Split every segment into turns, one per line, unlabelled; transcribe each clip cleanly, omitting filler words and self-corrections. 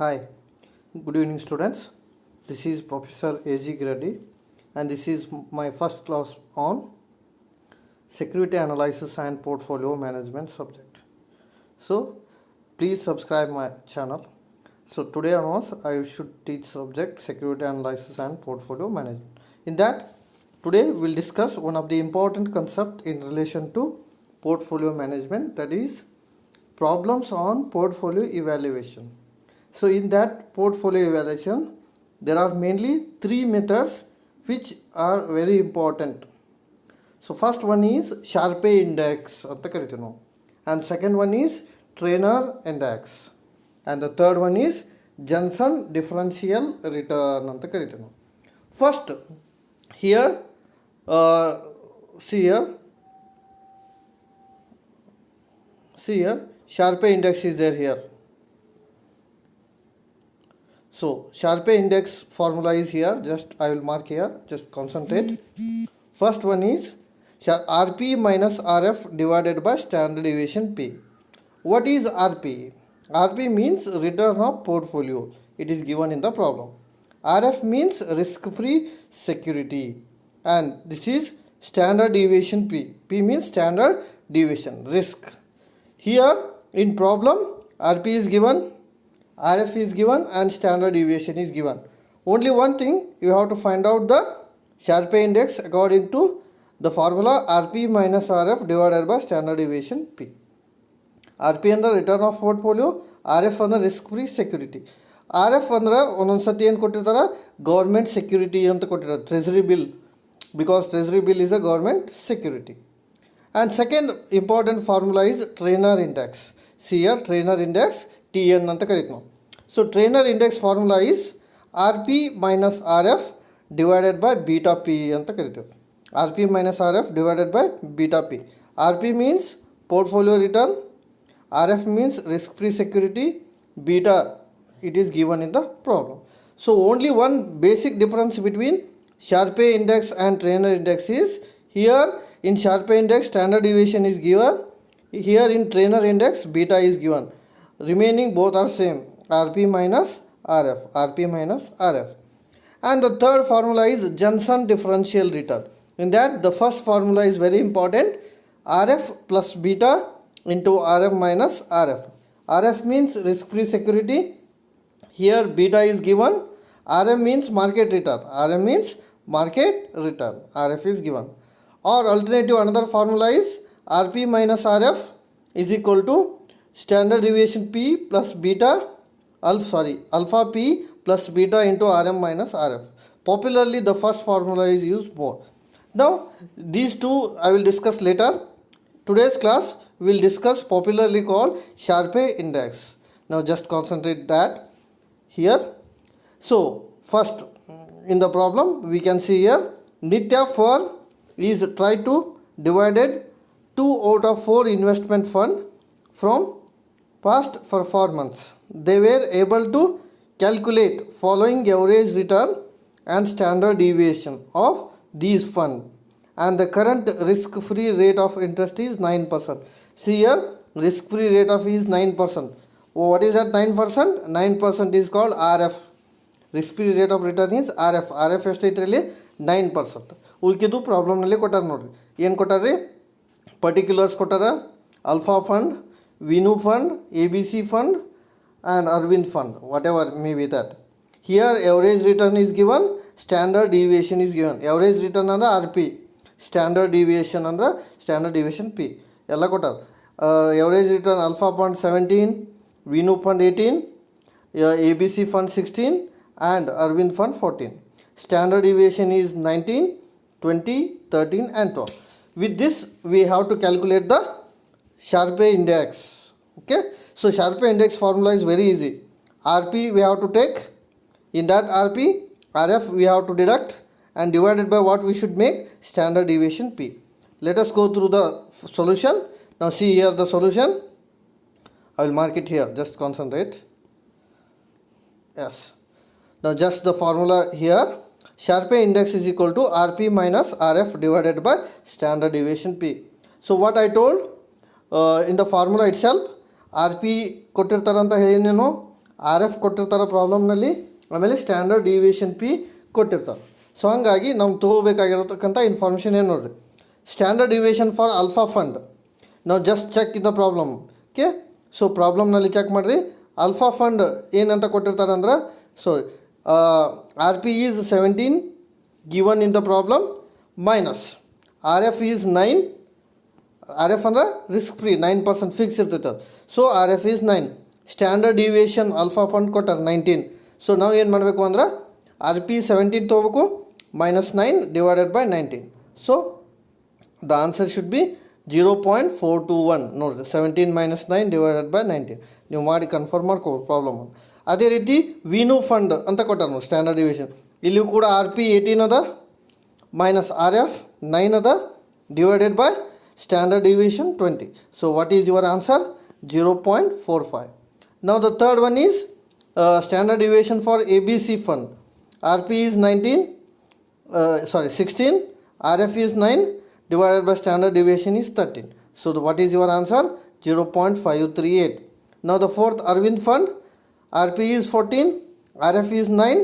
Hi, good evening students. This is Professor A.G. Reddy and this is my first class on security analysis and portfolio management subject. So please subscribe my channel. So today onwards I should teach subject security analysis and portfolio management. In that today we'll discuss one of the important concept in relation to portfolio management, that is problems on portfolio evaluation. So in that portfolio evaluation, there are mainly three methods which are very important. So first one is Sharpe index and second one is trainer index and the third one is Johnson differential return. First here see here Sharpe index is there here. So Sharpe index formula is here, just I will mark here, just concentrate. First one is RP minus RF divided by standard deviation P. What is RP? RP means return of portfolio. It is given in the problem. RF means risk-free security and this is standard deviation P. P means standard deviation, risk. Here in problem RP is given, RF is given and standard deviation is given. Only one thing, you have to find out the Sharpe index according to the formula RP minus RF divided by standard deviation P. RP and the return of portfolio, RF and the risk free security. RF and the government security and the treasury bill, because treasury bill is a government security. And second important formula is trainer index. See here trainer index TN anta karitno. So trainer index formula is RP minus RF divided by beta P anta karittu. RP minus RF divided by beta P. RP means portfolio return, RF means risk free security, beta it is given in the problem. So only one basic difference between Sharpe index and trainer index is here in Sharpe index standard deviation is given, here in trainer index beta is given. Remaining both are same, RP minus RF, RP minus RF. And the third formula is Johnson differential return. In that the first formula is very important, RF plus beta into RM minus RF. RF means risk free security, here beta is given, RM means market return, RM means market return, RF is given. Or alternative another formula is RP minus RF is equal to standard deviation P plus beta alpha P plus beta into RM minus RF. Popularly the first formula is used more. Now these two I will discuss later. Today's class we will discuss popularly called Sharpe index. Now just concentrate that here. So first in the problem we can see here Nitya firm is try to divided 2 out of 4 investment fund from past performance. They were able to calculate following average return and standard deviation of these funds and the current risk free rate of interest is 9%. See here risk free rate of is 9%. What is that 9%? 9% is called RF. Risk free rate of return is RF. RF ಎಷ್ಟೈತ್ರಲ್ಲಿ 9%. ಉಳ್ಕಿದ್ದು problem ನಲ್ಲಿ ಕೊಟ್ಟಾರ ನೋಡ್ರಿ, ಏನು ಕೊಟ್ಟಾರ್ರಿ? Particulars ಕೊಟ್ಟಾರ, alpha fund, Vinu fund, ABC fund and Arvind fund, whatever may be that. Here average return is given, standard deviation is given. Average return ಅಂದ್ರೆ RP, standard deviation ಅಂದ್ರೆ standard deviation P ಎಲ್ಲ ಕೊಟ್ಟಾರ. Average return alpha fund 17, Vinu fund 18, ABC fund 16 and Arvind fund 14. Standard deviation is 19, 20, 13 and 12. With this we have to calculate the Sharpe index. Okay, so Sharpe index formula is very easy. RP we have to take, in that RP RF we have to deduct and divided by what we should make, standard deviation P. Let us go through the solution. Now see here the solution, I will mark it here, just concentrate. Yes, now just the formula here, Sharpe index is equal to RP minus RF divided by standard deviation P. So what I told in the formula itself, RP ಕೊಟ್ಟಿರ್ತಾರಂತ ಹೇಳಿನೇನು, R F ಕೊಟ್ಟಿರ್ತಾರೆ ಪ್ರಾಬ್ಲಮ್ನಲ್ಲಿ, ಆಮೇಲೆ standard deviation P ಕೊಟ್ಟಿರ್ತಾರೆ. So ಹಾಗಾಗಿ ನಾವು ತೊಗೋಬೇಕಾಗಿರತಕ್ಕಂಥ information ಏನು ನೋಡಿರಿ, standard deviation for alpha fund. ನಾವು just check in the problem. Okay, so ಪ್ರಾಬ್ಲಮ್ನಲ್ಲಿ ಚೆಕ್ ಮಾಡಿರಿ. ಆಲ್ಫಾ ಫಂಡ್ ಏನಂತ ಕೊಟ್ಟಿರ್ತಾರೆ ಅಂದ್ರೆ, so R P is 17 given in the problem minus R F is 9. R F ಅಂದ್ರೆ ರಿಸ್ಕ್ ಫ್ರೀ 9% ಫಿಕ್ಸ್ ಇರ್ತೈತೆ. So R F is 9. Standard deviation alpha fund ಕೊಟ್ಟಾರೆ 19. So ನಾವು ಏನು ಮಾಡಬೇಕು ಅಂದ್ರೆ ಆರ್ ಪಿ 17 ತೊಗೋಬೇಕು, -9 divided by 19. So the answer should be 0.421. ನೋಡಿರಿ, 17 - 9 divided by 19. ನೀವು ಮಾಡಿ ಕನ್ಫರ್ಮ್ ಮಾಡ್ಕೋಬೋದು ಪ್ರಾಬ್ಲಮ್. ಅದೇ ರೀತಿ ವಿನು ಫಂಡ್ ಅಂತ ಕೊಟ್ಟಾರೆ ನೋಡಿ, ಸ್ಟ್ಯಾಂಡರ್ಡ್ ಡಿವಿಯೇಷನ್. ಇಲ್ಲಿಯೂ ಕೂಡ ಆರ್ ಪಿ 18 ಅದ, ಮೈನಸ್ ಆರ್ ಎಫ್ 9 ಅದ, divided by standard deviation 20. So what is your answer? 0.45. Now the third one is standard deviation for ABC fund. RP is 16, RF is 9, divided by standard deviation is 13. So what is your answer? 0.538. Now the fourth Arvind fund, RP is 14, RF is 9,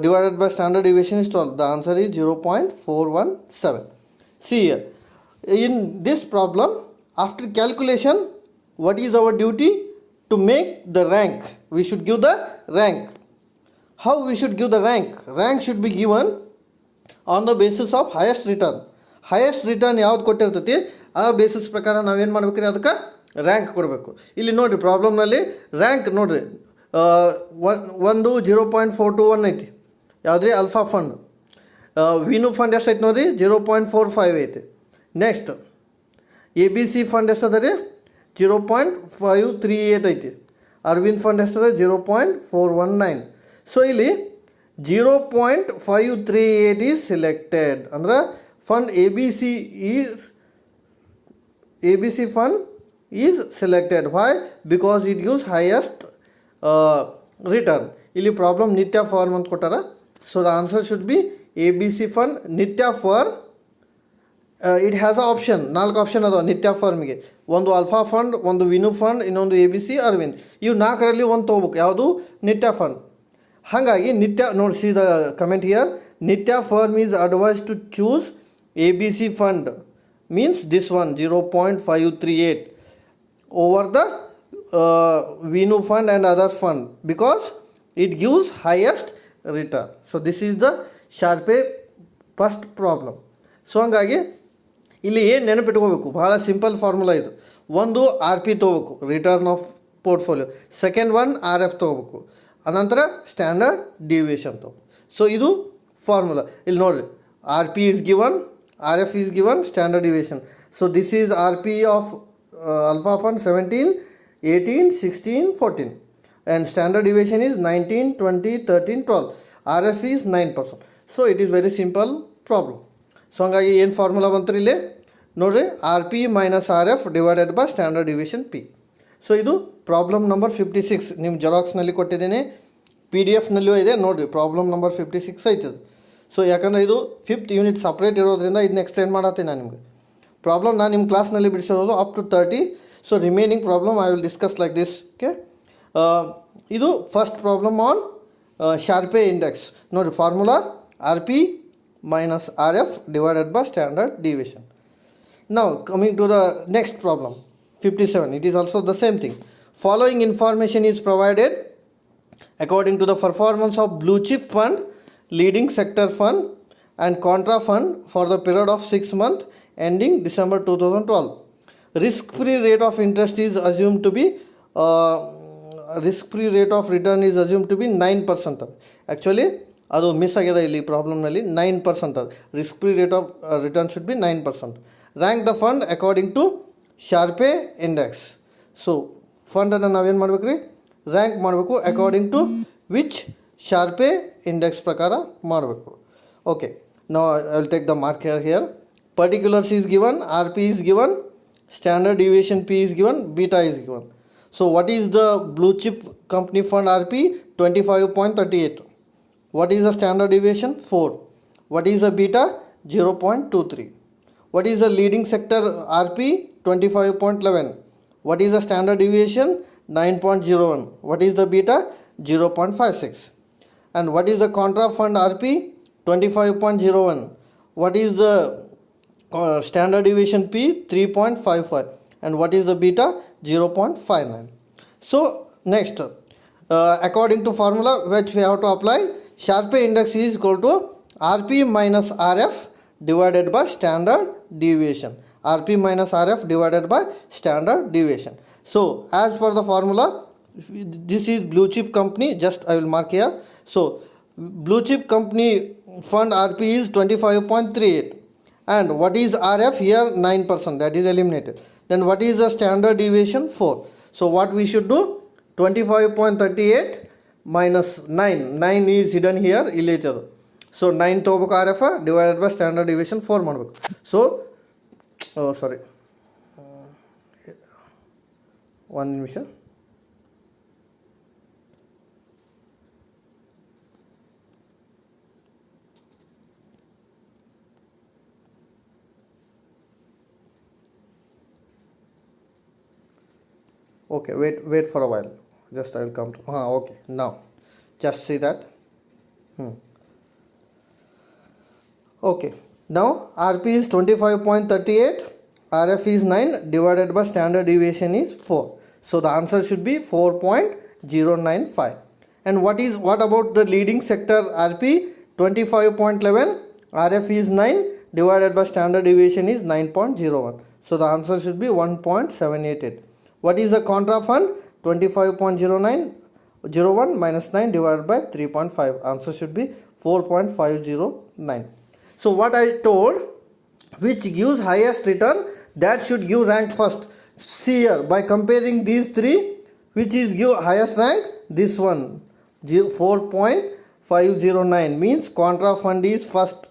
divided by standard deviation is 12. The answer is 0.417. See here, in this problem, after calculation, what is our duty? To make the rank, we should give the rank. How we should give the rank? Rank should be given on the basis of highest return. Highest return ಯಾವ್ದು ಕೊಟ್ಟಿರ್ತೈತಿ ಆ basis ಪ್ರಕಾರ ನಾವೇನು ಮಾಡ್ಬೇಕ್ರಿ, ಅದಕ್ಕೆ rank ಕೊಡಬೇಕು. ಇಲ್ಲಿ ನೋಡಿರಿ ಪ್ರಾಬ್ಲಮ್ನಲ್ಲಿ rank ನೋಡಿರಿ, ಒಂದು 0.421 ಐತಿ. ಯಾವುದ್ರಿ? Alpha fund. ವಿನು ಫಂಡ್ ಎಷ್ಟು ಐತಿ ನೋಡಿರಿ? 0.45 ಐತಿ. Next A B C fund ಎಷ್ಟು ಅದ ರೀ? 0.538 ಐತಿ. ಅರವಿಂದ್ ಫಂಡ್ ಎಷ್ಟದ? 0.419. ಸೊ ಇಲ್ಲಿ 0.538 ಈಸ್ ಸಿಲೆಕ್ಟೆಡ್. ಅಂದ್ರೆ fund A B C fund is selected. Why? Because it gives highest return. ಇಲ್ಲಿ ಪ್ರಾಬ್ಲಮ್ ನಿತ್ಯ ಫಾರ್ಮ್ ಅಂತ ಕೊಟ್ಟಾರ. So the answer should be A B C fund Nitya for. It has a option, 4 option ಅದಾವೆ ನಿತ್ಯ ಫಾರ್ಮಿಗೆ. ಒಂದು alpha fund, ಒಂದು Vinu fund, ಇನ್ನೊಂದು A B C, Arvind. ಇವು 4ರಲ್ಲಿ ಒಂದು ತೊಗೋಬೇಕು. ಯಾವುದು? ನಿತ್ಯ ಫಂಡ್. ಹಾಗಾಗಿ ನಿತ್ಯ ನೋಡಿ, see the comment here, Nitya firm is advise to choose A B C fund, means this one 0.538 over the Vinu fund and others fund, because it gives highest return. So this is the Sharpe first problem. So ಹಂಗಾಗಿ ಇಲ್ಲಿ ಏನು ನೆನಪಿಟ್ಕೋಬೇಕು, ಭಾಳ simple formula ಇದು. ಒಂದು R P ತೊಗೋಬೇಕು, return of portfolio. Second one R F ತೊಗೋಬೇಕು. ಅನಂತರ ಸ್ಟ್ಯಾಂಡರ್ಡ್ ಡಿವಿಯೇಷನ್ ತೊಗೋಬೇಕು. ಸೊ ಇದು ಫಾರ್ಮುಲಾ. ಇಲ್ಲಿ ನೋಡಿರಿ, R P is given, R F is given, standard deviation. So this is R P of alpha fund 17, 18, 16, 14. And standard deviation is 19, 20, 13, 12. R F is 9%. So it is very simple problem. So ಹಂಗಾಗಿ ಏನು formula ಬಂತು ಇಲ್ಲಿ ನೋಡಿರಿ, R P minus R F divided by standard deviation P. So ಇದು problem number 56. ನಿಮ್ಮ ಜೆರಾಕ್ಸ್ನಲ್ಲಿ ಕೊಟ್ಟಿದ್ದೀನಿ, P D ಎಫ್ನಲ್ಲೂ ಇದೆ ನೋಡಿರಿ. Problem number 56 ಐತದು. ಸೊ ಯಾಕಂದರೆ ಇದು 5th ಯೂನಿಟ್ ಸಪ್ರೇಟ್ ಇರೋದ್ರಿಂದ ಇದನ್ನ ಎಕ್ಸ್ಪ್ಲೇನ್ ಮಾಡತ್ತೀನಿ ನಾನು ನಿಮಗೆ. ಪ್ರಾಬ್ಲಮ್ ನಾನು ನಿಮ್ಮ ಕ್ಲಾಸ್ನಲ್ಲಿ ಬಿಡಿಸಿರೋದು up to 30. So remaining problem I will discuss like this. Okay, ಇದು first problem on Sharpe index. ನೋಡಿರಿ, formula R P minus RF divided by standard deviation. Now coming to the next problem 57, it is also the same thing. Following information is provided according to the performance of blue chip fund, leading sector fund and contra fund for the period of 6 months ending December 2012. Risk free rate of interest is assumed to be risk free rate of return is assumed to be 9%. Actually ಅದು miss ಆಗಿದೆ ಇಲ್ಲಿ ಪ್ರಾಬ್ಲಮ್ನಲ್ಲಿ. 9% ಅದು risk free rate of return should be 9%. Rank the fund according to Sharpe index. So ಫಂಡನ್ನು ನಾವೇನು ಮಾಡ್ಬೇಕು ರೀ? Rank ಮಾಡಬೇಕು. According to which Sharpe index ಪ್ರಕಾರ ಮಾಡಬೇಕು. ಓಕೆ, ನಾವು I will take the mark here. Particulars is given, R P is given, standard deviation P is given, beta is given. So what is the blue chip company fund R P? 25.38. What is the standard deviation? 4. What is the beta? 0.23. What is the leading sector RP? 25.11. What is the standard deviation? 9.01. What is the beta? 0.56. And what is the contra fund RP? 25.01. What is the standard deviation P? 3.55. And what is the beta? 0.59. So next, according to formula which we have to apply, Sharpe index is equal to RP minus RF divided by standard deviation. RP minus RF divided by standard deviation. So as per the formula, this is blue chip company, just I will mark here. So blue chip company fund RP is 25.38. And what is RF here? 9%, that is eliminated. Then what is the standard deviation? 4. So what we should do? 25.38 minus 9. 9 is hidden here, later. So 9 ತಗೋಬೇಕು RF divided by standard deviation 4 ಮಾಡಬೇಕು. So sorry, 1 ನಿಮಿಷ. Okay, wait for a while. Just I will come to okay, now just see that. Okay, now RP is 25.38, RF is 9, divided by standard deviation is 4. So the answer should be 4.095. And what about the leading sector RP? 25.11, RF is 9, divided by standard deviation is 9.01. So the answer should be 1.788. What is the contra fund? 25.01 minus 9 divided by 3.5. Answer should be 4.509. So what I told, which gives highest return, that should give rank first. See here, by comparing these three, which is give highest rank? This one, 4.509, means contra fund is first.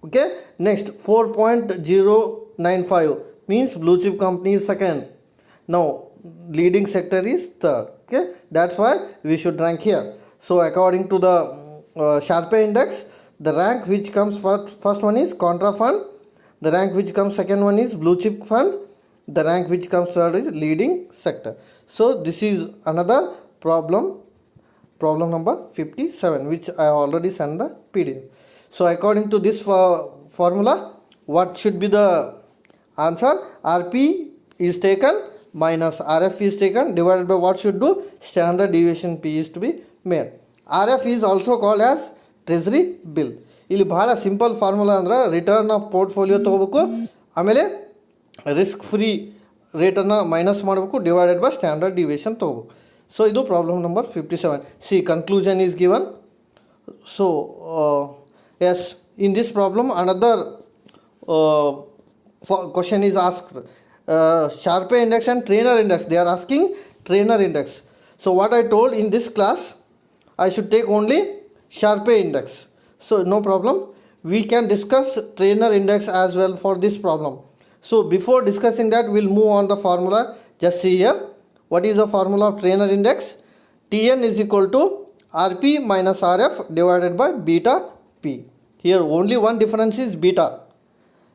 Okay, next 4.095 means blue chip company is second. Now leading sector is third. Okay, that's why we should rank here. So according to the Sharpe index, the rank which comes first one is contra fund, the rank which comes second one is blue chip fund, the rank which comes third is leading sector. So this is another problem number 57, which I already sent the PDF. So according to this formula, what should be the answer? RP is taken minus RF is taken, divided by what should do? Standard deviation P is to be made. RF is also called as treasury bill. ಇಲ್ಲಿ ಬಹಳ simple formula ಅಂದ್ರೆ return of portfolio ತೊಗೋಬೇಕು, ಆಮೇಲೆ risk free ರೇಟನ್ನು minus ಮಾಡಬೇಕು, divided by standard deviation ತೊಗೋಬೇಕು. So ಇದು problem number 57. C conclusion is given. So yes, in this problem another question is asked. Sharpe index and trainer index, they are asking trainer index. So what I told in this class, I should take only Sharpe index. So no problem, we can discuss trainer index as well for this problem. So before discussing that, we'll move on the formula. Just see here, what is the formula of trainer index? Tn is equal to Rp minus Rf divided by beta P. Here only one difference is beta.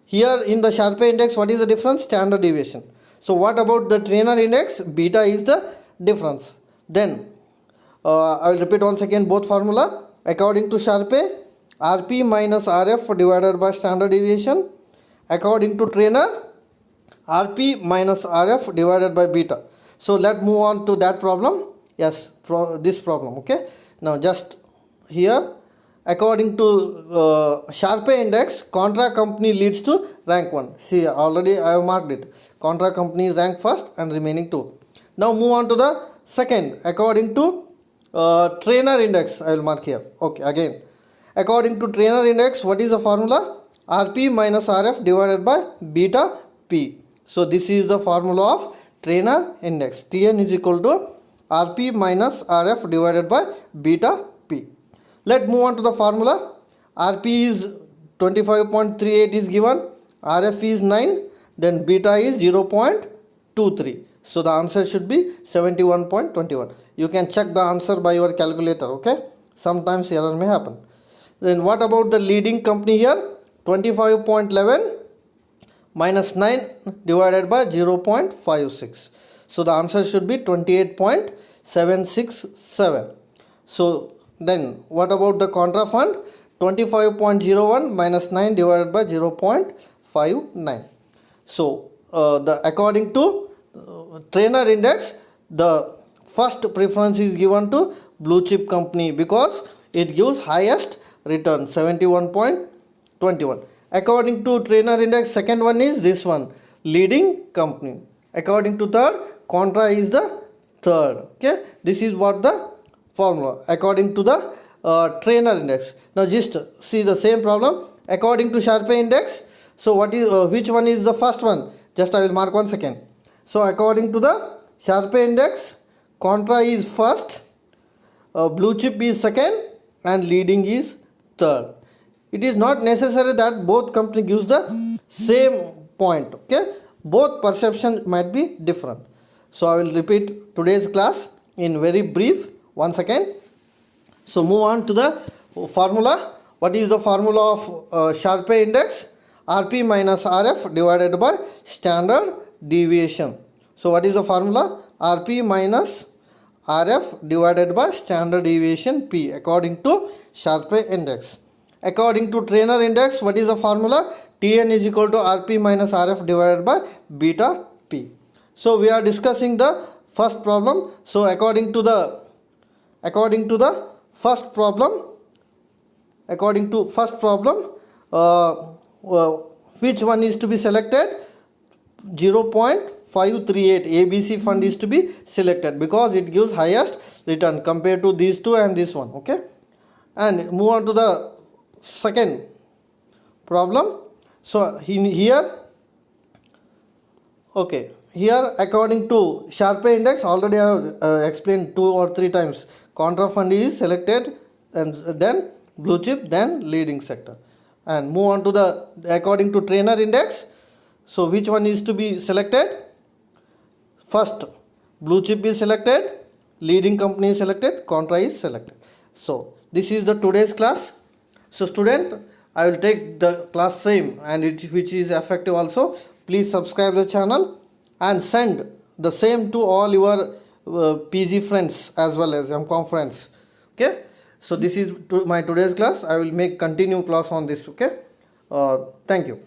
Here in the Sharpe index, what is the difference? Standard deviation. So what about the trainer index? Beta is the difference. Then I will repeat once again both formula. According to Sharpe, Rp minus Rf divided by standard deviation. According to trainer, Rp minus Rf divided by beta. So let's move on to that problem. Yes, this problem. Okay. Now just here, according to Sharpe index, contra company leads to rank 1. See, already I have marked it. Contra company is rank first and remaining 2. Now move on to the second. According to trainer index, I will mark here. Okay, again, according to trainer index, what is the formula? Rp minus Rf divided by beta P. So this is the formula of trainer index. Tn is equal to Rp minus Rf divided by beta P. Let's move on to the formula. Rp is 25.38 is given, Rf is 9, then beta is 0.23. So the answer should be 71.21. You can check the answer by your calculator. Okay, sometimes error may happen. Then what about the leading company here? 25.11 minus 9 divided by 0.56. So the answer should be 28.767. So then what about the contra fund? 25.01 minus 9 divided by 0.59. So according to trainer index, the first preference is given to blue chip company because it gives highest return, 71.21. According to trainer index, second one is this one, leading company. According to third, contra is the third. Okay, this is what the formula according to the trainer index. Now just see the same problem according to Sharpe index. So what is which one is the first one? Just I will mark 1 second. So according to the Sharpe index, contra is first, blue chip is second, and leading is third. It is not necessary that both company gives the same point. Okay, both perception might be different. So I will repeat today's class in very brief. 1 second. So move on to the formula. What is the formula of Sharpe index? RP minus RF divided by standard deviation. So what is the formula? RP minus RF divided by standard deviation P according to Sharpe index. According to trainer index, what is the formula? Tn is equal to RP minus RF divided by beta P. So we are discussing the first problem. So according to first problem, which one is to be selected? 0.538 ABC fund is to be selected because it gives highest return compared to these two and this one. Okay, and move on to the second problem. So here according to Sharpe index, already I have explained 2 or 3 times, contra fund is selected and then blue chip, then leading sector. And move on to the according to trainer index. So which one is to be selected? First, blue chip is selected, leading company is selected, contra is selected. So this is the today's class. So student, I will take the class same and which is effective also. Please subscribe the channel and send the same to all your PG friends as well as MCOM friends. Okay, so this is my today's class. I will make continue class on this. Okay, thank you.